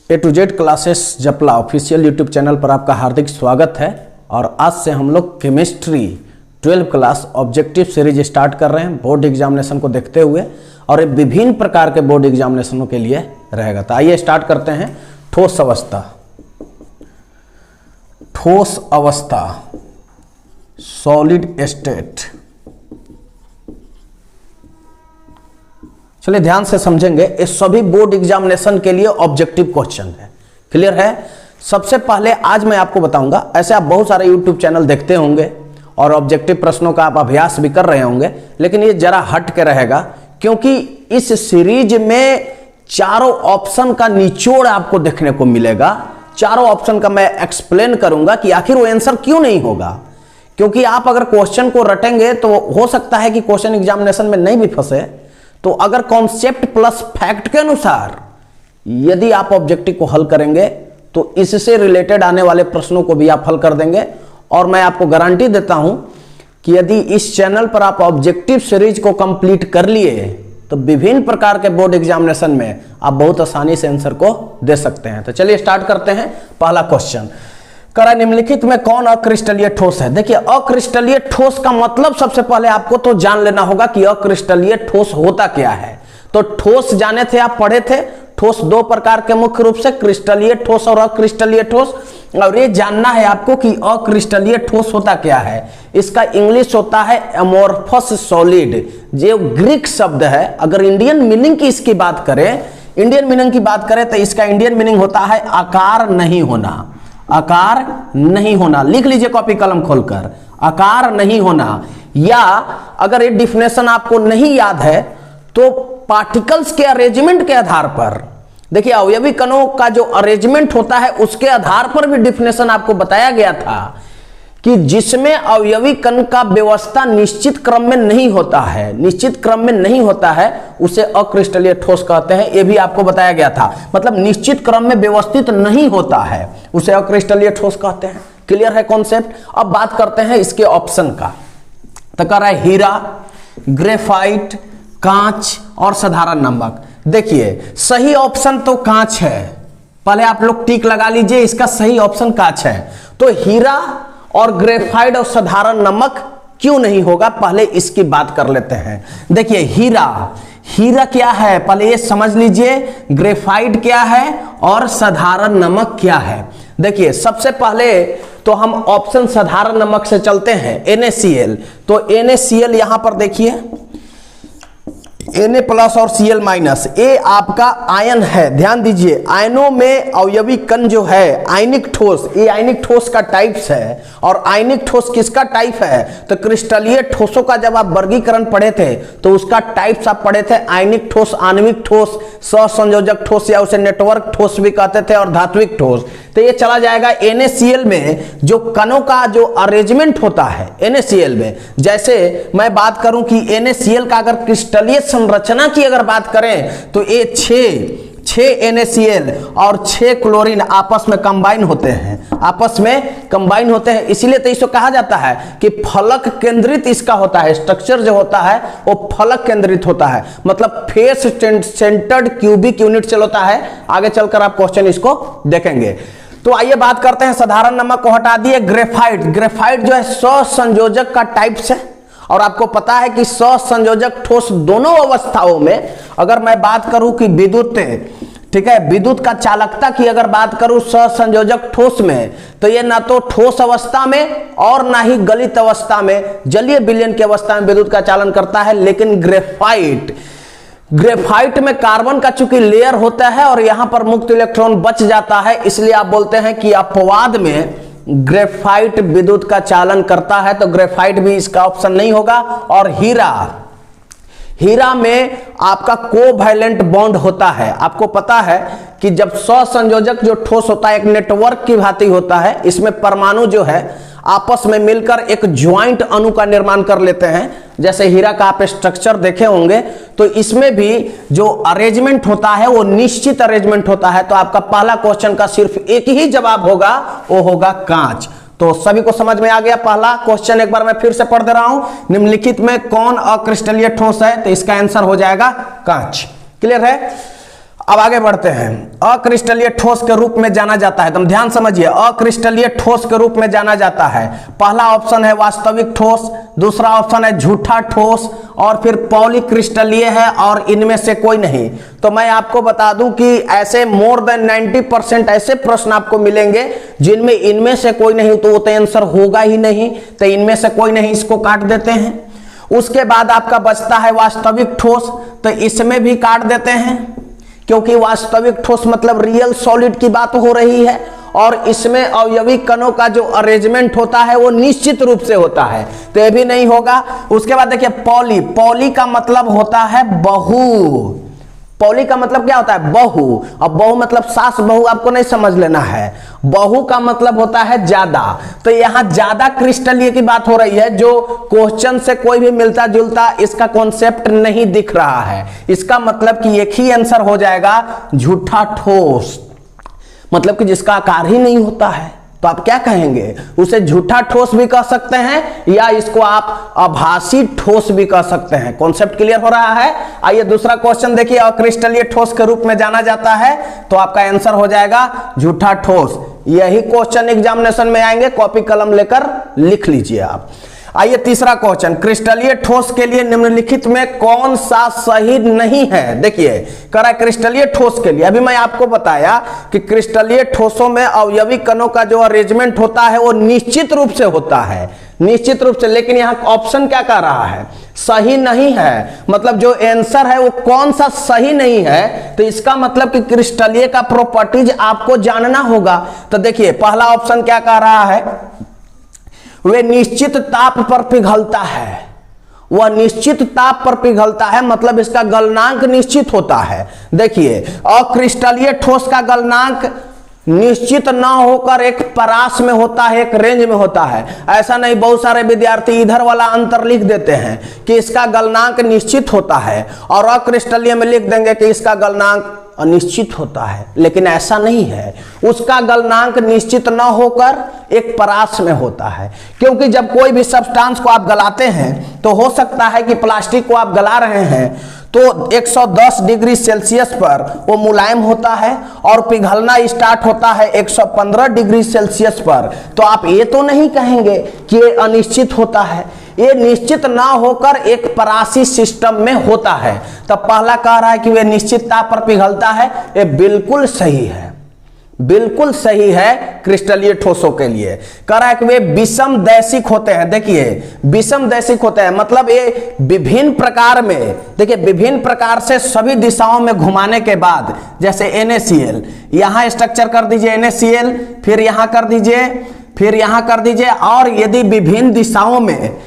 A to Z classes Japla official YouTube channel पर आपका हार्दिक स्वागत है। और आज से हम लोग chemistry 12 class objective series start कर रहे हैं बोर्ड एग्जामिनेशन को देखते हुए, और ये विभिन्न प्रकार के बोर्ड एग्जामिनेशनों के लिए रहेगा। तो आइए स्टार्ट करते हैं। ठोस अवस्था, ठोस अवस्था, सॉलिड स्टेट। चलिए ध्यान से समझेंगे, ये सभी बोर्ड एग्जामिनेशन के लिए ऑब्जेक्टिव क्वेश्चन है। क्लियर है? सबसे पहले आज मैं आपको बताऊंगा, ऐसे आप बहुत सारे यूट्यूब चैनल देखते होंगे और ऑब्जेक्टिव प्रश्नों का आप अभ्यास भी कर रहे होंगे, लेकिन ये जरा हट के रहेगा क्योंकि इस सीरीज में चारों ऑप्शन का निचोड़ आपको देखने को मिलेगा। चारों ऑप्शन का मैं एक्सप्लेन करूंगा कि आखिर वो आंसर क्यों नहीं होगा, क्योंकि आप अगर क्वेश्चन को रटेंगे तो हो सकता है कि क्वेश्चन एग्जामिनेशन में नहीं भी फंसे। तो अगर कॉन्सेप्ट प्लस फैक्ट के अनुसार यदि आप ऑब्जेक्टिव को हल करेंगे तो इससे रिलेटेड आने वाले प्रश्नों को भी आप हल कर देंगे। और मैं आपको गारंटी देता हूं कि यदि इस चैनल पर आप ऑब्जेक्टिव सीरीज को कंप्लीट कर लिए तो विभिन्न प्रकार के बोर्ड एग्जामिनेशन में आप बहुत आसानी से आंसर को दे सकते हैं। तो चलिए स्टार्ट करते हैं। पहला क्वेश्चन करा, निम्नलिखित में कौन अक्रिस्टलीय ठोस है? देखिए, अक्रिस्टलीय ठोस का मतलब सबसे पहले आपको तो जान लेना होगा कि अक्रिस्टलीय ठोस होता क्या है। तो ठोस जाने थे, आप पढ़े थे, ठोस दो प्रकार के मुख्य रूप से, क्रिस्टलीय ठोस और अक्रिस्टलीय ठोस। और ये जानना है आपको कि अक्रिस्टलीय ठोस होता क्या है। इसका इंग्लिश होता है एमोर्फस सॉलिड, जो ग्रीक शब्द है। अगर इंडियन मीनिंग की इसकी बात करें, इंडियन मीनिंग की बात करें तो इसका इंडियन मीनिंग होता है आकार नहीं होना। आकार नहीं होना, लिख लीजिए कॉपी कलम खोलकर, आकार नहीं होना। या अगर ये डिफिनेशन आपको नहीं याद है तो पार्टिकल्स के अरेंजमेंट के आधार पर, देखिए अवयवी कणों का जो अरेंजमेंट होता है उसके आधार पर भी डिफिनेशन आपको बताया गया था कि जिसमें अवयवी कण का व्यवस्था निश्चित क्रम में नहीं होता है, निश्चित क्रम में नहीं होता है, उसे अक्रिस्टलीय ठोस कहते हैं। यह भी आपको बताया गया था, मतलब निश्चित क्रम में व्यवस्थित नहीं होता है, उसे अक्रिस्टलीय ठोस कहते हैं। क्लियर है कॉन्सेप्ट? अब बात करते हैं इसके ऑप्शन का। तो कह रहा है हीरा, ग्रेफाइट, कांच और साधारण नमक। देखिए सही ऑप्शन तो कांच है, पहले आप लोग टिक लगा लीजिए, इसका सही ऑप्शन कांच है। तो हीरा और ग्रेफाइट और साधारण नमक क्यों नहीं होगा, पहले इसकी बात कर लेते हैं। देखिए हीरा, हीरा क्या है पहले ये समझ लीजिए, ग्रेफाइट क्या है और साधारण नमक क्या है। देखिए सबसे पहले तो हम ऑप्शन साधारण नमक से चलते हैं, NaCl। तो NaCl यहां पर देखिए, Na प्लस और Cl माइनस, ये आपका आयन है। ध्यान दीजिए, आयनों में अवयवी कण जो है आयनिक ठोस, ये आयनिक ठोस का टाइप्स है। और आयनिक ठोस किसका टाइप है? तो क्रिस्टलीय ठोसों का जब आप वर्गीकरण पढ़े थे तो उसका टाइप्स आप पढ़े थे, आयनिक ठोस, आणविक ठोस, सहसंयोजक ठोस या उसे नेटवर्क ठोस भी कहते थे, और धात्विक ठोस। तो ये चला जाएगा NaCl में जो कणों का जो अरेंजमेंट होता है NaCl में। जैसे मैं बात करूं कि NaCl का अगर क्रिस्टलीय संरचना की अगर बात करें तो ये 6 NaCl और 6 क्लोरीन आपस में कंबाइन होते हैं, आपस में कंबाइन होते हैं। इसीलिए तो इसको कहा जाता है कि फलक केंद्रित इसका होता है, स्ट्रक्चर जो होता है वो फलक केंद्रित होता है, मतलब फेस सेंटर्ड क्यूबिक यूनिट चलता है। आगे चलकर आप क्वेश्चन इसको देखेंगे। तो आइए बात करते हैं, साधारण नमक को हटा दिए। ग्रेफाइट, ग्रेफाइट जो है सहसंयोजक का टाइप्स है। और आपको पता है कि सहसंयोजक ठोस दोनों अवस्थाओं में, अगर मैं बात करूं कि विद्युत, ठीक है, विद्युत का चालकता की अगर बात करूं सहसंयोजक ठोस में, तो ये ना तो ठोस अवस्था में और ना ही गलित अवस्था में, जलीय विलयन की अवस्था में विद्युत का चालन करता है। लेकिन ग्रेफाइट, ग्रेफाइट में कार्बन का चूंकि लेयर होता है और यहां पर मुक्त इलेक्ट्रॉन बच जाता है, इसलिए आप बोलते हैं कि अपवाद में ग्रेफाइट विद्युत का चालन करता है। तो ग्रेफाइट भी इसका ऑप्शन नहीं होगा। और हीरा, हीरा में आपका कोवैलेंट बॉन्ड होता है। आपको पता है कि जब सहसंयोजक जो ठोस होता है एक नेटवर्क की भांति होता है, इसमें परमाणु जो है आपस में मिलकर एक ज्वाइंट अणु का निर्माण कर लेते हैं। जैसे हीरा का आप स्ट्रक्चर देखे होंगे, तो इसमें भी जो अरेंजमेंट होता है वो निश्चित अरेंजमेंट होता है। तो आपका पहला क्वेश्चन का सिर्फ एक ही जवाब होगा, वो होगा कांच। तो सभी को समझ में आ गया पहला क्वेश्चन? एक बार मैं फिर से पढ़ दे रहा हूं, निम्नलिखित में कौन अक्रिस्टलीय ठोस है? तो इसका आंसर हो जाएगा कांच। क्लियर है? अब आगे बढ़ते हैं। अक्रिस्टलीय ठोस के रूप में जाना जाता है, तुम ध्यान समझिए, अक्रिस्टलीय ठोस के रूप में जाना जाता है। पहला ऑप्शन है वास्तविक ठोस, दूसरा ऑप्शन है झूठा ठोस, और फिर पॉलीक्रिस्टलीय है और इनमें से कोई नहीं। तो मैं आपको बता दूं कि ऐसे मोर देन 90% ऐसे प्रश्न आपको मिलेंगे जिनमें इनमें से कोई नहीं, तो वो तो आंसर होगा ही नहीं, तो इनमें से कोई नहीं, इसको काट देते हैं। उसके बाद आपका बचता है वास्तविक ठोस, तो इसमें भी काट देते हैं, क्योंकि वास्तविक ठोस मतलब रियल सॉलिड की बात हो रही है, और इसमें अवयवी कणों का जो अरेंजमेंट होता है वो निश्चित रूप से होता है, तो ये भी नहीं होगा। उसके बाद देखिए पॉली, पॉली का मतलब होता है बहु। पॉली का मतलब क्या होता है? बहु। अब बहु मतलब सास बहु आपको नहीं समझ लेना है, बहु का मतलब होता है ज्यादा। तो यहां ज्यादा क्रिस्टलीय की बात हो रही है, जो क्वेश्चन से कोई भी मिलता जुलता इसका कॉन्सेप्ट नहीं दिख रहा है। इसका मतलब कि एक ही आंसर हो जाएगा झूठा ठोस, मतलब कि जिसका आकार ही नहीं होता है। तो आप क्या कहेंगे? उसे झूठा ठोस भी कह सकते हैं, या इसको आप आभासी ठोस भी कह सकते हैं। कॉन्सेप्ट क्लियर हो रहा है? आइए दूसरा क्वेश्चन देखिए। अक्रिस्टलीय ठोस के रूप में जाना जाता है, तो आपका आंसर हो जाएगा झूठा ठोस। यही क्वेश्चन एग्जामिनेशन में आएंगे, कॉपी कलम लेकर लिख लीजिए आप। आइए तीसरा क्वेश्चन, क्रिस्टलीय ठोस के लिए निम्नलिखित में कौन सा सही नहीं है? देखिए करा क्रिस्टलीय ठोस के लिए, अभी मैं आपको बताया कि क्रिस्टलीय ठोसों में अवयवी कणों का जो अरेंजमेंट होता है वो निश्चित रूप से होता है, निश्चित रूप से। लेकिन यहाँ ऑप्शन क्या कह रहा है? सही नहीं है। मतलब जो आंसर है वो कौन सा सही नहीं है, तो इसका मतलब कि क्रिस्टलीय का प्रॉपर्टीज आपको जानना होगा। तो देखिए पहला ऑप्शन क्या कह रहा है? वे निश्चित ताप पर पिघलता है, वह निश्चित ताप पर पिघलता है, मतलब इसका गलनांक निश्चित होता है। देखिए अक्रिस्टलीय ठोस का गलनांक निश्चित ना होकर एक परास में होता है, एक रेंज में होता है। ऐसा नहीं, बहुत सारे विद्यार्थी इधर वाला अंतर लिख देते हैं कि इसका गलनांक निश्चित होता है, और अक्रिस्टलीय में लिख देंगे कि इसका गलनांक अनिश्चित होता है, लेकिन ऐसा नहीं है। उसका गलनांक निश्चित न होकर एक परास में होता है, क्योंकि जब कोई भी सब्सटेंस को आप गलाते हैं तो हो सकता है कि प्लास्टिक को आप गला रहे हैं तो 110 डिग्री सेल्सियस पर वो मुलायम होता है और पिघलना स्टार्ट होता है 115 डिग्री सेल्सियस पर। तो आप ये तो नहीं कहेंगे कि ये अनिश्चित होता है, ये निश्चित ना होकर एक परासी सिस्टम में होता है। तब पहला कह रहा है कि वे निश्चित ताप पर पिघलता है, ये बिल्कुल सही है, बिल्कुल सही है क्रिस्टलीय ठोसों के लिए। कह रहा है कि वे विषम दैशिक होते हैं। देखिए विषम दैशिक होते हैं मतलब ये विभिन्न प्रकार में, देखिए विभिन्न प्रकार से सभी दिशाओं में घुमाने के बाद, जैसे NaCl, यहां स्ट्रक्चर कर दीजिए NaCl, फिर यहां कर दीजिए, फिर यहां कर दीजिए, और यदि विभिन्न दिशाओं में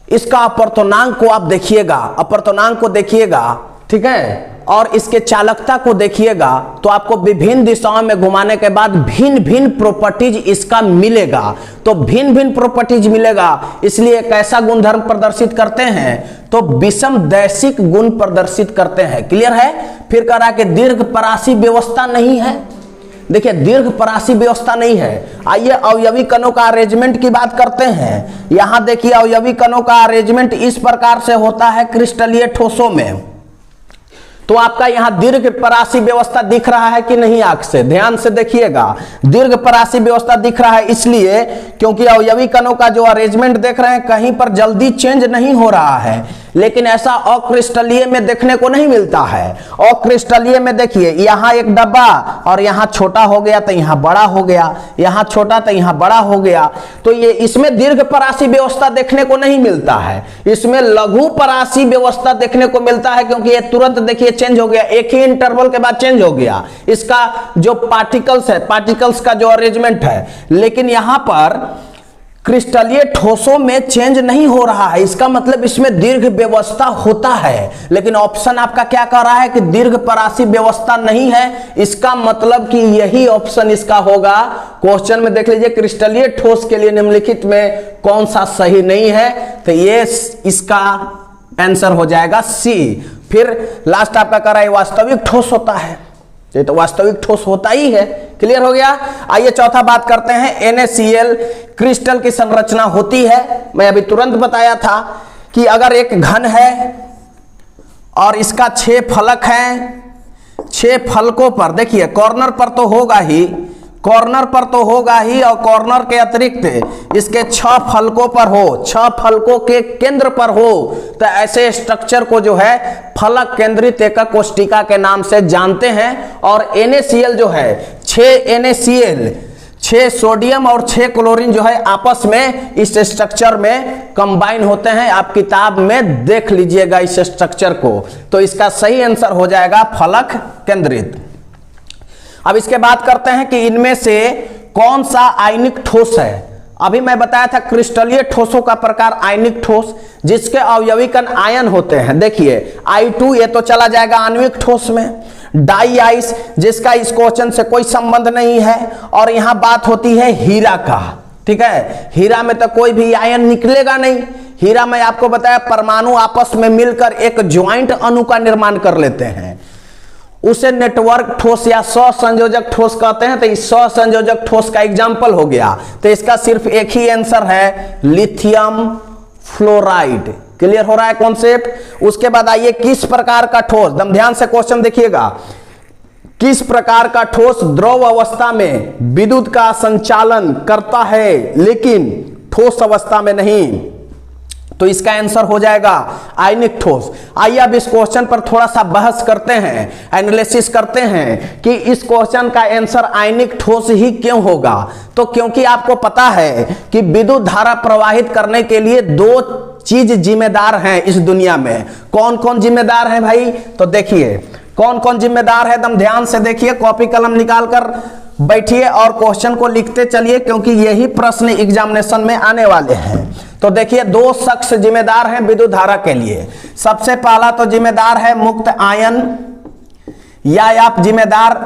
इसका अपर्तनांक को आप देखिएगा, अपर्तनांक को देखिएगा, ठीक है, और इसके चालकता को देखिएगा, तो आपको विभिन्न दिशाओं में घुमाने के बाद भिन्न भिन्न प्रॉपर्टीज इसका मिलेगा। तो भिन्न भिन्न प्रॉपर्टीज मिलेगा, इसलिए कैसा गुणधर्म प्रदर्शित करते हैं? तो विषम दैशिक गुण प्रदर्शित करते हैं। क्लियर है? फिर कह रहा है कि दीर्घ परासी व्यवस्था नहीं है। देखिए दीर्घ परासी व्यवस्था नहीं है। आइए अवयवी कणों का अरेंजमेंट की बात करते हैं। यहां देखिए अवयवी कणों का अरेंजमेंट इस प्रकार से होता है क्रिस्टलीय ठोसों में। तो आपका यहां दीर्घ परासी व्यवस्था दिख रहा है कि नहीं? आंख से ध्यान से देखिएगा, दीर्घ परासी व्यवस्था दिख रहा है, इसलिए क्योंकि अवयवी कणों का जो अरेंजमेंट देख रहे हैं कहीं पर जल्दी चेंज नहीं हो रहा है। लेकिन ऐसा अक्रिस्टलीय में देखने को नहीं मिलता है। अक्रिस्टलीय में देखिए यहां एक डब्बा, और यहां छोटा हो गया तो यहां बड़ा हो गया, यहां छोटा तो यहां बड़ा हो गया। तो ये इसमें दीर्घ परासी व्यवस्था देखने को नहीं मिलता है, इसमें लघु परासी व्यवस्था देखने को मिलता है, क्योंकि ये तुरंत देखिए चेंज हो गया, एक ही इंटरवल के बाद चेंज हो गया इसका जो पार्टिकल्स है, पार्टिकल्स का जो अरेंजमेंट है। लेकिन यहां पर क्रिस्टलीय ठोसों में चेंज नहीं हो रहा है, इसका मतलब इसमें दीर्घ व्यवस्था होता है। लेकिन ऑप्शन आपका क्या कह रहा है कि दीर्घ परासी व्यवस्था नहीं है, इसका मतलब कि यही ऑप्शन इसका होगा। क्वेश्चन में देख लीजिए क्रिस्टलीय ठोस के लिए निम्नलिखित में कौन सा सही नहीं है, तो ये इसका आंसर हो जाएगा C। फिर लास्ट आपका कह रहा है वास्तविक ठोस होता है, ये तो वास्तविक ठोस होता ही है। क्लियर हो गया? आइए चौथा बात करते हैं। NaCl क्रिस्टल की संरचना होती है। मैं अभी तुरंत बताया था कि अगर एक घन है और इसका 6 फलक हैं, 6 फलकों पर, देखिए कॉर्नर पर तो होगा ही, कॉर्नर पर तो होगा ही, और कॉर्नर के अतिरिक्त इसके 6 फलकों पर हो, 6 फलकों के केंद्र पर हो, तो ऐसे स्ट्रक्चर को जो है फलक केंद्रित एकक कोष्टिका के नाम से जानते हैं। और NaCl जो है 6 NaCl, 6 सोडियम और 6 क्लोरीन जो है आपस में इस स्ट्रक्चर में कंबाइन होते हैं। आप किताब में देख लीजिएगा इस स्ट्रक्चर को, तो इसका सही आंसर हो जाएगा फलक केंद्रित। अब इसके बात करते हैं कि इनमें से कौन सा आयनिक ठोस है। अभी मैं बताया था क्रिस्टलीय ठोसों का प्रकार आयनिक ठोस, जिसके अवयवी कण आयन होते हैं। देखिए I2 ये तो चला जाएगा आणविक ठोस में। डाई आइस, जिसका इस क्वेश्चन से कोई संबंध नहीं है। और यहां बात होती है हीरा का, ठीक है। हीरा में तो कोई भी आयन निकलेगा नहीं। हीरा में आपको बताया परमाणु आपस में मिलकर एक ज्वाइंट अणु का निर्माण कर लेते हैं, उसे नेटवर्क ठोस या सहसंयोजक ठोस कहते हैं। तो इस सहसंयोजक ठोस का एग्जाम्पल हो गया। तो इसका सिर्फ एक ही आंसर है, लिथियम फ्लोराइड। क्लियर हो रहा है कॉन्सेप्ट। उसके बाद आइए किस प्रकार का ठोस, दम ध्यान से क्वेश्चन देखिएगा, किस प्रकार का ठोस द्रव अवस्था में विद्युत का संचालन करता है लेकिन ठोस अवस्था में नहीं। तो इसका आंसर हो जाएगा आयनिक ठोस। आइए अब इस क्वेश्चन पर थोड़ा सा बहस करते हैं, एनालिसिस करते हैं कि इस क्वेश्चन का आंसर आयनिक ठोस ही क्यों होगा। तो क्योंकि आपको पता है कि विद्युत धारा प्रवाहित करने के लिए 2 चीज जिम्मेदार हैं इस दुनिया में। कौन कौन जिम्मेदार है भाई, तो देखिए कौन कौन जिम्मेदार है, एकदम ध्यान से देखिए, कॉपी कलम निकाल कर बैठिए और क्वेश्चन को लिखते चलिए, क्योंकि यही प्रश्न एग्जामिनेशन में आने वाले हैं। तो देखिए 2 शख्स जिम्मेदार हैं विद्युत धारा के लिए। सबसे पहला तो जिम्मेदार है मुक्त आयन, या आप जिम्मेदार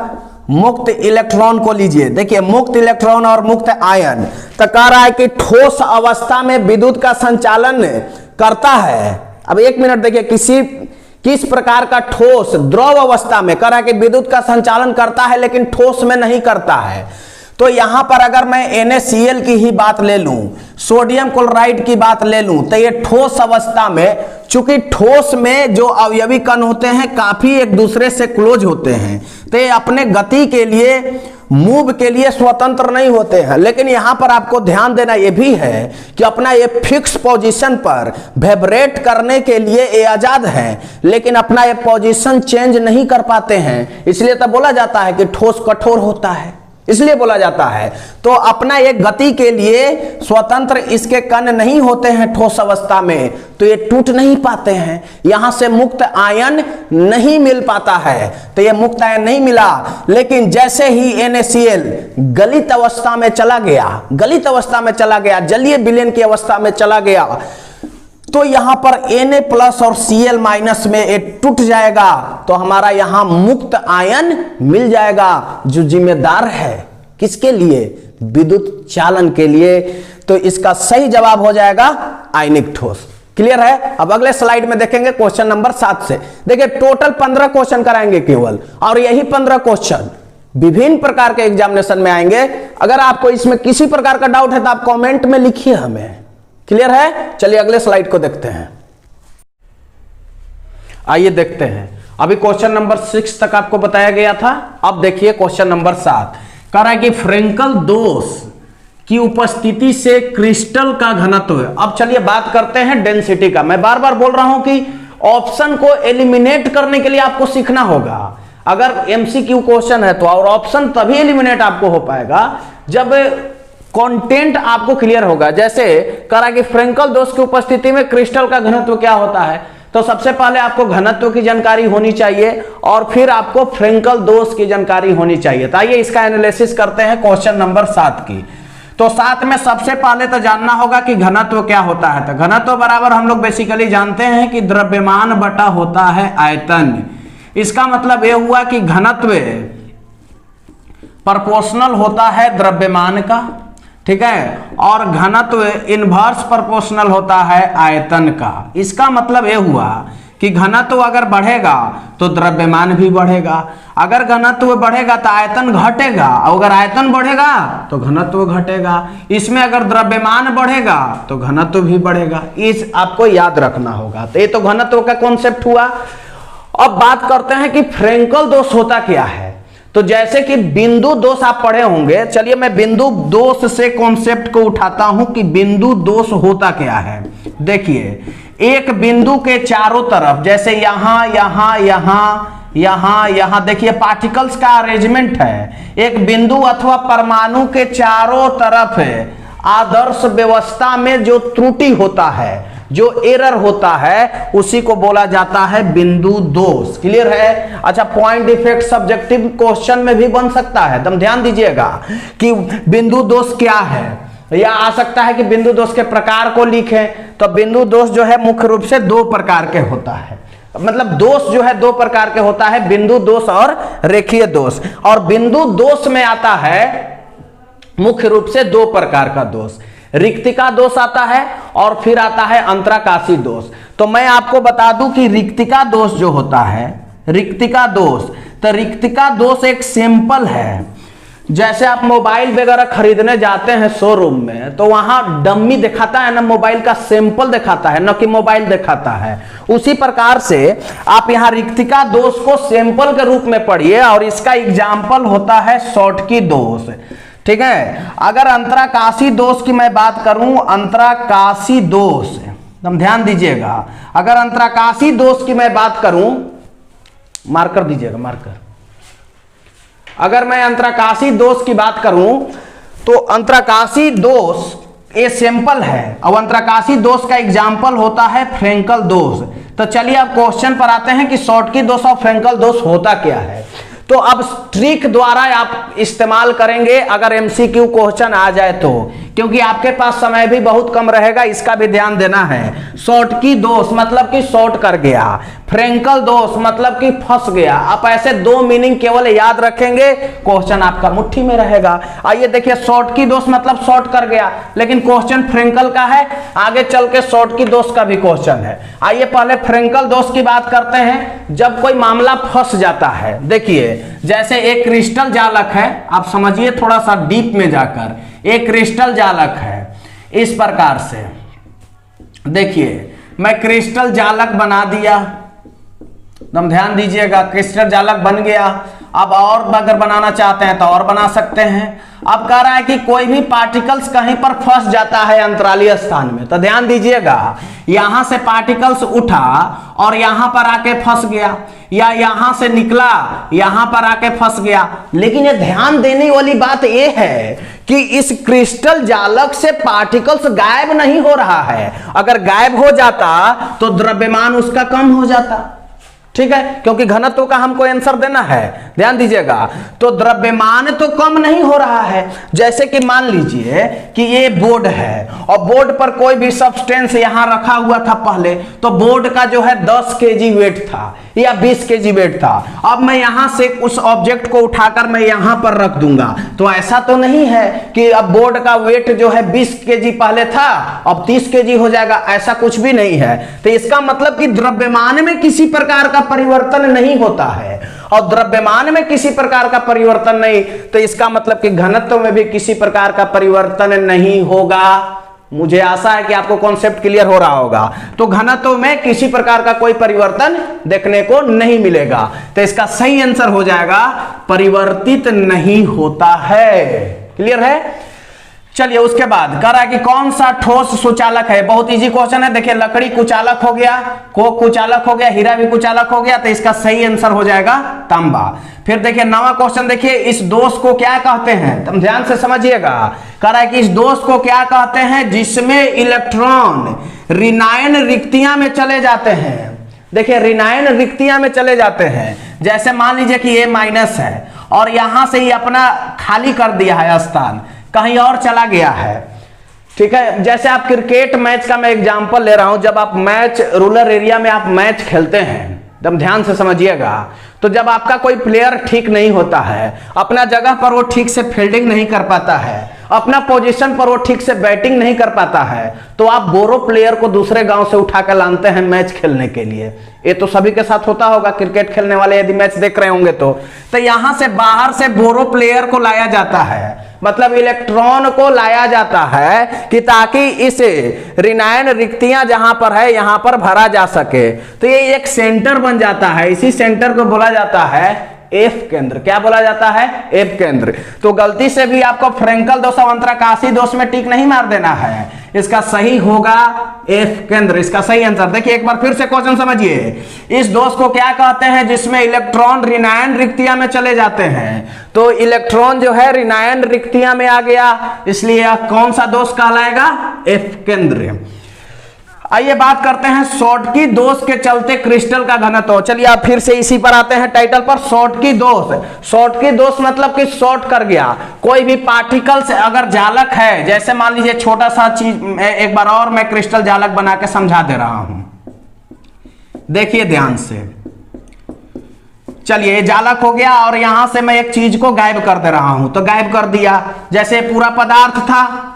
मुक्त इलेक्ट्रॉन को लीजिए। देखिए मुक्त इलेक्ट्रॉन और मुक्त आयन, तो कह रहा है कि ठोस अवस्था में विद्युत का संचालन करता है। अब एक मिनट देखिए, किस प्रकार का ठोस द्रव अवस्था में, कह रहा है कि विद्युत का संचालन करता है लेकिन ठोस में नहीं करता है। तो यहां पर अगर मैं NaCl की ही बात ले लूं, सोडियम क्लोराइड की बात ले लूं, तो ये ठोस अवस्था में, चूंकि ठोस में जो अवयवी कण होते हैं काफी एक दूसरे से क्लोज होते हैं, तो ये अपने गति के लिए, मूव के लिए स्वतंत्र नहीं होते हैं। लेकिन यहां पर आपको ध्यान देना यह भी है कि अपना ये फिक्स पोजीशन पर वाइब्रेट करने के लिए ये आजाद है, लेकिन अपना ये पोजीशन चेंज नहीं कर पाते हैं। इसलिए तो बोला जाता है कि ठोस कठोर होता है, इसलिए बोला जाता है। तो अपना एक गति के लिए स्वतंत्र इसके कण नहीं होते हैं ठोस अवस्था में, तो ये टूट नहीं पाते हैं। यहां से मुक्त आयन नहीं मिल पाता है, तो ये मुक्त आयन नहीं मिला। लेकिन जैसे ही NaCl गलित अवस्था में चला गया, गलित अवस्था में चला गया, जलीय विलयन की अवस्था में चला गया, तो यहां पर Na+ और Cl- में ये टूट जाएगा, तो हमारा यहां मुक्त आयन मिल जाएगा, जो जिम्मेदार है किसके लिए, विद्युत चालन के लिए। तो इसका सही जवाब हो जाएगा आयनिक ठोस। क्लियर है। अब अगले स्लाइड में देखेंगे क्वेश्चन नंबर 7 से। देखिए टोटल 15 क्वेश्चन कराएंगे केवल, और यही 15 क्वेश्चन विभिन्न प्रकार के एग्जामिनेशन में आएंगे। अगर आपको इसमें किसी प्रकार का डाउट है तो आप कमेंट में लिखिए हमें। क्लियर है। चलिए अगले स्लाइड को देखते हैं। आइए देखते हैं। अभी क्वेश्चन नंबर 6 तक आपको बताया गया था। अब देखिए क्वेश्चन नंबर 7 कह रहा है कि फ्रेंकल दोष की उपस्थिति से क्रिस्टल का घनत्व। अब चलिए बात करते हैं डेंसिटी का। मैं बार बार बोल रहा हूं कि ऑप्शन को एलिमिनेट करने के लिए आपको सीखना होगा। अगर MCQ क्वेश्चन है तो, और ऑप्शन तभी एलिमिनेट आपको हो पाएगा जब कंटेंट आपको क्लियर होगा। जैसे कह रहा है कि फ्रेंकल दोष की उपस्थिति में क्रिस्टल का घनत्व क्या होता है, तो सबसे पहले आपको घनत्व की जानकारी होनी चाहिए और फिर आपको फ्रेंकल दोष की जानकारी होनी चाहिए। तो आइए इसका एनालिसिस करते हैं क्वेश्चन नंबर 7 की। तो 7 में सबसे पहले तो जानना होगा कि घनत्व क्या होता है। तो घनत्व बराबर हम लोग बेसिकली जानते हैं कि द्रव्यमान बटा होता है आयतन। इसका मतलब यह हुआ कि घनत्व प्रोपोर्शनल होता है द्रव्यमान का, ठीक है, और घनत्व इनवर्स प्रोपोर्शनल होता है आयतन का। इसका मतलब यह हुआ कि घनत्व अगर बढ़ेगा तो द्रव्यमान भी बढ़ेगा, अगर घनत्व बढ़ेगा तो आयतन घटेगा, और अगर आयतन बढ़ेगा तो घनत्व घटेगा। इसमें अगर द्रव्यमान बढ़ेगा तो घनत्व भी बढ़ेगा। इस आपको याद रखना होगा। तो ये तो घनत्व का कॉन्सेप्ट हुआ। अब बात करते हैं कि फ्रेंकल दोष होता क्या है। तो जैसे कि बिंदु दोष आप पढ़े होंगे, चलिए मैं बिंदु दोष से कॉन्सेप्ट को उठाता हूं कि बिंदु दोष होता क्या है। देखिए, एक बिंदु के चारों तरफ, जैसे यहां यहां यहां यहां यहां, देखिए पार्टिकल्स का अरेंजमेंट है। एक बिंदु अथवा परमाणु के चारों तरफ आदर्श व्यवस्था में जो त्रुटि होता है, जो एरर होता है, उसी को बोला जाता है बिंदु दोष। क्लियर है? अच्छा, पॉइंट डिफेक्ट सब्जेक्टिव क्वेश्चन में भी बन सकता है, तुम ध्यान दीजिएगा कि बिंदु दोष क्या है, या आ सकता है कि बिंदु दोष के प्रकार को लिखें। तो बिंदु दोष जो है मुख्य रूप से दो प्रकार के होता है, मतलब दोष जो है दो प्रकार के होता है, बिंदु दोष और रेखीय दोष। और बिंदु दोष में आता है मुख्य रूप से दो प्रकार का दोष, रिक्तिका दोष आता है और फिर आता है अंतराकाशी दोष। तो मैं आपको बता दूं कि रिक्तिका दोष जो होता है, रिक्तिका दोष, तो रिक्तिका दोष एक सिंपल है। जैसे आप मोबाइल वगैरह खरीदने जाते हैं शोरूम में, तो वहां डम्मी दिखाता है ना, मोबाइल का सैंपल दिखाता है, न कि मोबाइल दिखाता है। उसी प्रकार से आप यहां रिक्तिका दोष को सैंपल के रूप में पढ़िए, और इसका एग्जाम्पल होता है शॉर्टकी दोष। ठीक है? अगर अंतराकाशी दोष की मैं बात करूं, अंतराकाशी दोष, तुम ध्यान दीजिएगा, अगर अंतराकाशी दोष की मैं बात करूं, मार्कर दीजिएगा, मार्कर। अगर मैं अंतराकाशी दोष की बात करूं, तो अंतराकाशी दोष ये सैंपल है, और अंतराकाशी दोष का एग्जाम्पल होता है फ्रेंकल दोष। तो चलिए अब क्वेश्चन पर आते हैं कि शॉर्टकी दोष और फ्रेंकल दोष होता क्या है। तो अब ट्रिक द्वारा आप इस्तेमाल करेंगे अगर एमसीक्यू क्वेश्चन आ जाए तो, क्योंकि आपके पास समय भी बहुत कम रहेगा, इसका भी ध्यान देना है। शॉर्टकी दोष मतलब कि शॉर्ट कर गया, फ्रेंकल दोष मतलब कि फंस गया। आप ऐसे दो मीनिंग केवल याद रखेंगे, क्वेश्चन आपका मुट्ठी में रहेगा। आइए देखिए, शॉर्टकी दोष मतलब शॉर्ट कर गया, लेकिन क्वेश्चन फ्रेंकल का है, आगे चल के शॉर्टकी दोष का भी क्वेश्चन है। आइए पहले फ्रेंकल दोष की बात करते हैं, जब कोई मामला फंस जाता है। देखिए, जैसे एक क्रिस्टल जालक है, आप समझिए थोड़ा सा डीप में जाकर, एक क्रिस्टल जालक है इस प्रकार से। देखिए, मैं क्रिस्टल जालक बना दिया, तुम ध्यान दीजिएगा, क्रिस्टल जालक बन गया। अब और अगर बनाना चाहते हैं तो और बना सकते हैं। अब कह रहा है कि कोई भी पार्टिकल्स कहीं पर फंस जाता है अंतरालीय स्थान में, तो ध्यान दीजिएगा, यहां से पार्टिकल्स उठा और यहां पर आके फंस गया, या यहां से निकला यहां पर आके फंस गया। लेकिन ये ध्यान देने वाली बात यह है कि इस क्रिस्टल जालक से पार्टिकल्स गायब नहीं हो रहा है। अगर गायब हो जाता तो द्रव्यमान उसका कम हो जाता। ठीक है, क्योंकि घनत्व का हमको आंसर देना है, ध्यान दीजिएगा। तो द्रव्यमान तो कम नहीं हो रहा है। जैसे कि मान लीजिए कि ये बोर्ड है, और बोर्ड पर कोई भी सब्सटेंस यहां रखा हुआ था पहले, तो बोर्ड का जो है 10 केजी वेट था या 20 केजी वेट था। अब मैं यहां से उस ऑब्जेक्ट को उठाकर मैं यहां पर रख दूंगा, तो ऐसा तो नहीं है कि अब बोर्ड का वेट जो है 20 केजी पहले था, अब 30 केजी हो जाएगा, ऐसा कुछ भी नहीं है। तो इसका मतलब कि द्रव्यमान में किसी प्रकार का परिवर्तन नहीं होता है, और द्रव्यमान में किसी प्रकार का परिवर्तन नहीं, तो इसका मतलब कि घनत्व में भी किसी प्रकार का परिवर्तन नहीं होगा। मुझे आशा है कि आपको कॉन्सेप्ट क्लियर हो रहा होगा। तो घनत्व में किसी प्रकार का कोई परिवर्तन देखने को नहीं मिलेगा, तो इसका सही आंसर हो जाएगा परिवर्तित नहीं होता है। क्लियर है? चलिए उसके बाद कह रहा है कि कौन सा ठोस सुचालक है। बहुत इजी क्वेश्चन है। देखिए, लकड़ी कुचालक हो गया, कोक कुचालक हो गया, हीरा भी कुचालक हो गया, तो इसका सही आंसर हो जाएगा तांबा। फिर देखिए नवा क्वेश्चन, देखिए इस दोष को क्या कहते हैं, तुम ध्यान से समझिएगा। कह रहा है कि इस दोष को क्या कहते हैं जिसमें इलेक्ट्रॉन ऋणायन रिक्तियां में चले जाते हैं। देखिए, ऋणायन रिक्तियां में चले जाते हैं। जैसे मान लीजिए कि ये माइनस है और यहां से ही अपना खाली कर दिया है स्थान, कहीं और चला गया है। ठीक है, जैसे आप क्रिकेट मैच का मैं एग्जांपल ले रहा हूं। जब आप मैच रूरल एरिया में आप मैच खेलते हैं, एकदम ध्यान से समझिएगा, तो जब आपका कोई प्लेयर ठीक नहीं होता है, अपना जगह पर वो ठीक से फील्डिंग नहीं कर पाता है, अपना पोजीशन पर वो ठीक से बैटिंग नहीं कर पाता है, तो आप बोरो प्लेयर को दूसरे गांव से उठा कर लाते हैं मैच खेलने के लिए। ये तो सभी के साथ होता होगा, क्रिकेट खेलने वाले यदि मैच देख रहे होंगे तो यहां से बाहर से बोरो प्लेयर को लाया जाता है, मतलब इलेक्ट्रॉन को लाया जाता है कि ताकि इस ऋणायन रिक्तियां जहां पर है यहां पर भरा जा सके। तो ये एक सेंटर बन जाता है, इसी सेंटर को बोला जाता है एफ केंद्र। क्या बोला जाता है? एफ केंद्र। तो गलती से भी आपको फ्रेंकल दोष अंतराकाशी दोष में टिक नहीं मार देना है, इसका सही होगा एफ केंद्र, इसका सही आंसर। देखिए एक बार फिर से क्वेश्चन समझिए, इस दोष को क्या कहते हैं जिसमें इलेक्ट्रॉन ऋणायन रिक्तियां में चले जाते हैं। तो इलेक्ट्रॉन जो है ऋणायन रिक्तियां में आ गया, इसलिए कौन सा दोष कहलाएगा? एफ केंद्र। आइए बात करते हैं शॉर्टकी दोष के चलते क्रिस्टल का घनत्व। चलिए आप फिर से इसी पर आते हैं टाइटल पर, शॉर्टकी दोष। शॉर्टकी दोष मतलब कि शॉर्ट कर गया, कोई भी पार्टिकल से अगर जालक है, जैसे मान लीजिए छोटा सा चीज, एक बार और मैं क्रिस्टल जालक बना के समझा दे रहा हूं, देखिए ध्यान से। चलिए जालक हो गया और यहां से मैं एक चीज को गायब कर दे रहा हूं, तो गायब कर दिया, जैसे पूरा पदार्थ था,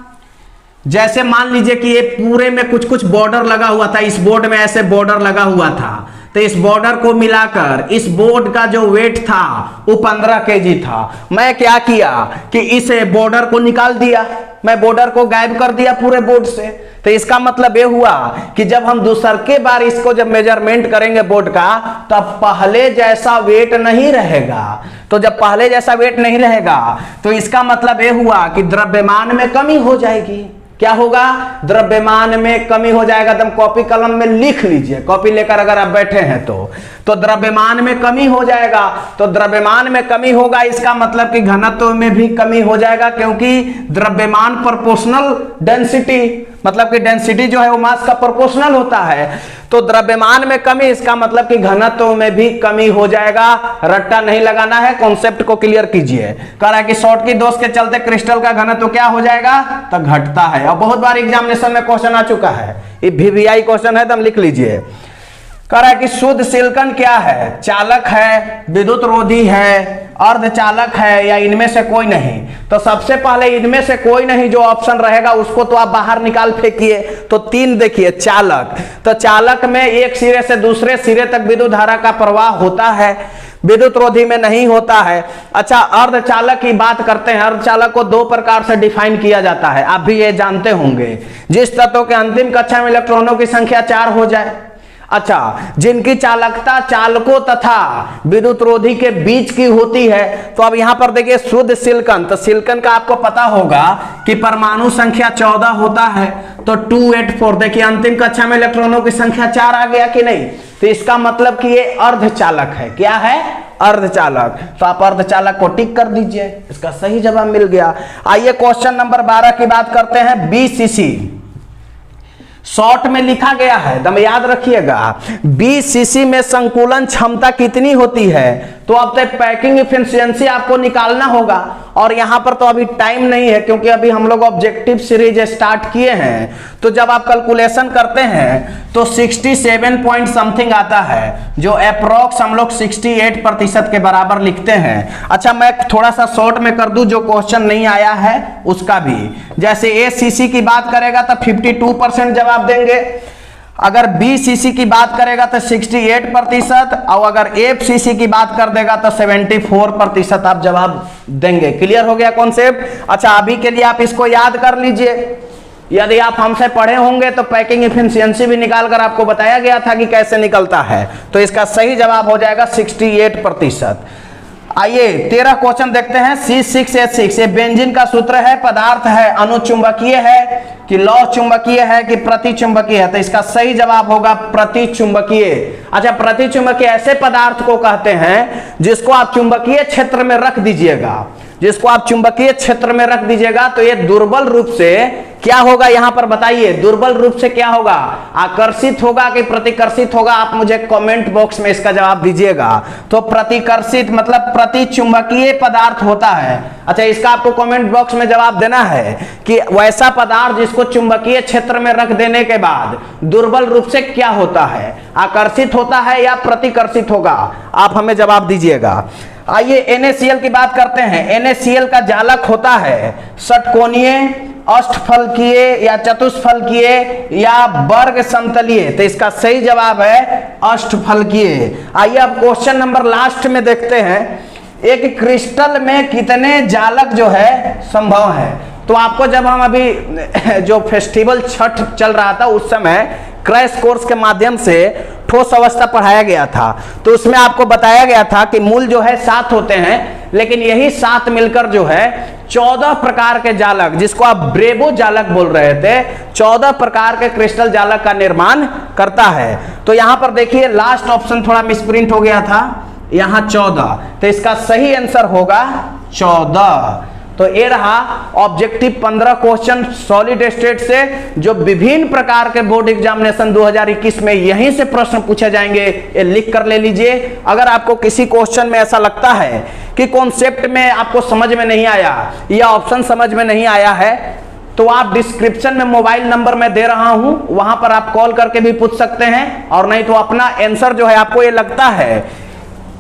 जैसे मान लीजिए कि ये पूरे में कुछ कुछ बॉर्डर लगा हुआ था, इस बोर्ड में ऐसे बॉर्डर लगा हुआ था, तो इस बॉर्डर को मिलाकर इस बोर्ड का जो वेट था वो 15 kg था। मैं क्या किया कि इस बॉर्डर को निकाल दिया, मैं बॉर्डर को गायब कर दिया पूरे बोर्ड से। तो इसका मतलब ये हुआ कि जब हम दूसरे बार इसको जब मेजरमेंट करेंगे बोर्ड का, तब पहले जैसा वेट नहीं रहेगा। तो जब पहले जैसा वेट नहीं रहेगा तो इसका मतलब ये हुआ कि द्रव्यमान में कमी हो जाएगी। क्या होगा? द्रव्यमान में कमी हो जाएगा। तुम कॉपी कलम में लिख लीजिए, कॉपी लेकर अगर आप बैठे हैं तो द्रव्यमान में कमी हो जाएगा। तो द्रव्यमान में कमी होगा, इसका मतलब कि घनत्व में भी कमी हो जाएगा, क्योंकि द्रव्यमान प्रोपोर्शनल डेंसिटी, मतलब कि डेंसिटी जो है वो मास का प्रोपोर्शनल होता है। तो द्रव्यमान में कमी, इसका मतलब कि घनत्व में भी कमी हो जाएगा। रट्टा नहीं लगाना है, कॉन्सेप्ट को क्लियर कीजिए। कह रहा है कि शॉर्टकी दोष के चलते क्रिस्टल का घनत्व क्या हो जाएगा? तो घटता है। और बहुत बार एग्जामिनेशन में क्वेश्चन आ चुका है, ये VVI क्वेश्चन है, तो हम लिख लीजिए। कह रहा है कि शुद्ध सिलिकॉन क्या है? चालक है, विद्युत रोधी है, अर्धचालक है, या इनमें से कोई नहीं? तो सबसे पहले इनमें से कोई नहीं जो ऑप्शन रहेगा उसको तो आप बाहर निकाल फेंकिए। तो 3 देखिए, चालक। तो चालक में एक सिरे से दूसरे सिरे तक विद्युत धारा का प्रवाह होता है, विद्युत रोधी में नहीं होता है। अच्छा, अर्धचालक की बात करते हैं। अर्धचालक को 2 प्रकार से डिफाइन किया जाता है, आप भी ये जानते होंगे। जिस तत्व के अंतिम कक्षा में इलेक्ट्रॉनों की संख्या 4 हो जाए, अच्छा, जिनकी चालकता चालकों तथा विद्युत रोधी के बीच की होती है। तो अब यहां पर देखिए शुद्ध सिलिकॉन, तो सिलिकॉन का आपको पता होगा कि परमाणु संख्या 14 होता है, तो 284। देखिए अंतिम कक्षा में इलेक्ट्रॉनों की संख्या 4 आ गया कि नहीं? तो इसका मतलब कि ये अर्धचालक है। क्या है? अर्धचालक। तो आप अर्धचालक को टिक कर दीजिए, इसका सही जवाब मिल गया। आइए क्वेश्चन नंबर 12 की बात करते हैं। BCC शॉर्ट में लिखा गया है, एकदम याद रखिएगा। BCC में संकुलन क्षमता कितनी होती है? तो अब तक पैकिंग इफिशिएंसी आपको निकालना होगा, और यहां पर तो अभी टाइम नहीं है क्योंकि अभी हम लोग ऑब्जेक्टिव सीरीज स्टार्ट किए हैं। तो जब आप कैलकुलेशन करते हैं तो 67 पॉइंट समथिंग आता है, जो अप्रोक्स हम लोग 68% के बराबर लिखते हैं। अच्छा, मैं थोड़ा सा शॉर्ट में कर दूं जो क्वेश्चन नहीं आया है उसका भी। जैसे ACC की बात करेगा तो 52% जवाब देंगे, अगर BCC की बात करेगा तो 68%, और अगर FCC की बात कर देगा तो 74% आप जवाब देंगे। क्लियर हो गया कॉन्सेप्ट? अच्छा, अभी के लिए आप इसको याद कर लीजिए। यदि आप हमसे पढ़े होंगे तो पैकिंग इफिशिएंसी भी निकालकर आपको बताया गया था कि कैसे निकलता है। तो इसका सही जवाब हो जाएगा 68%। आइए 13 क्वेश्चन देखते हैं। C6H6 ये बेंजीन का सूत्र है, पदार्थ है, अनुचुंबकीय है कि लौ चुंबकीय है कि प्रतिचुंबकीय है? तो इसका सही जवाब होगा प्रतिचुंबकीय। अच्छा, प्रतिचुंबकीय ऐसे पदार्थ को कहते हैं जिसको आप चुंबकीय क्षेत्र में रख दीजिएगा, जिसको आप चुंबकीय क्षेत्र में रख दीजिएगा तो ये दुर्बल रूप से क्या होगा? यहां पर बताइए, दुर्बल रूप से क्या होगा? आकर्षित होगा कि प्रतिकर्षित होगा? आप मुझे कमेंट बॉक्स में इसका जवाब दीजिएगा। तो प्रतिकर्षित मतलब प्रतिचुंबकीय पदार्थ होता है। अच्छा, इसका आपको कमेंट बॉक्स में जवाब देना है कि वैसा पदार्थ जिसको चुंबकीय क्षेत्र में रख देने के बाद दुर्बल रूप से क्या होता है? आकर्षित होता है या प्रतिकर्षित होगा? आप हमें जवाब दीजिएगा। आइए NaCl की बात करते हैं। NaCl का जालक होता है षटकोणीय, अष्टफलकीय या चतुष्फलकीय या वर्ग समतलीय। तो इसका सही जवाब है अष्टफलकीय। आइए अब क्वेश्चन नंबर लास्ट में देखते हैं, एक क्रिस्टल में कितने जालक जो है संभव है। तो आपको जब हम अभी जो फेस्टिवल छठ चल रहा था उस समय क्रैश कोर्स के माध्यम से ठोस अवस्था पढ़ाया गया था, तो उसमें आपको बताया गया था कि मूल जो है 7 होते हैं, लेकिन यही 7 मिलकर जो है 14 प्रकार के जालक, जिसको आप ब्रेबो जालक बोल रहे थे, 14 प्रकार के क्रिस्टल जालक का निर्माण करता है। तो यहां पर देखिए लास्ट ऑप्शन थोड़ा मिसप्रिंट हो गया था, यहां 14, तो इसका सही आंसर होगा 14। तो ये रहा ऑब्जेक्टिव 15 क्वेश्चन सॉलिड स्टेट से, जो विभिन्न प्रकार के बोर्ड एग्जामिनेशन 2021 में यहीं से प्रश्न पूछे जाएंगे, ये लिख कर ले लीजिए। अगर आपको किसी क्वेश्चन में ऐसा लगता है कि कॉन्सेप्ट में आपको समझ में नहीं आया या ऑप्शन समझ में नहीं आया है, तो आप डिस्क्रिप्शन में मोबाइल नंबर मैं दे रहा हूं, वहां पर आप कॉल करके भी पूछ सकते हैं। और नहीं तो अपना आंसर जो है, आपको ये लगता है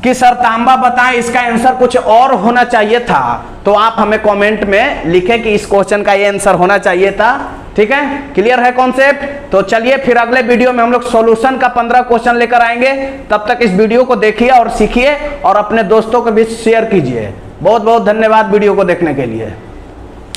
कि सर तांबा बताएं इसका आंसर कुछ और होना चाहिए था, तो आप हमें कमेंट में लिखें कि इस क्वेश्चन का ये आंसर होना चाहिए था। ठीक है, क्लियर है कॉन्सेप्ट। तो चलिए फिर अगले वीडियो में हम लोग सॉल्यूशन का 15 क्वेश्चन लेकर आएंगे। तब तक इस वीडियो को देखिए और सीखिए और अपने दोस्तों को भी शेयर कीजिए। बहुत बहुत धन्यवाद वीडियो को देखने के लिए।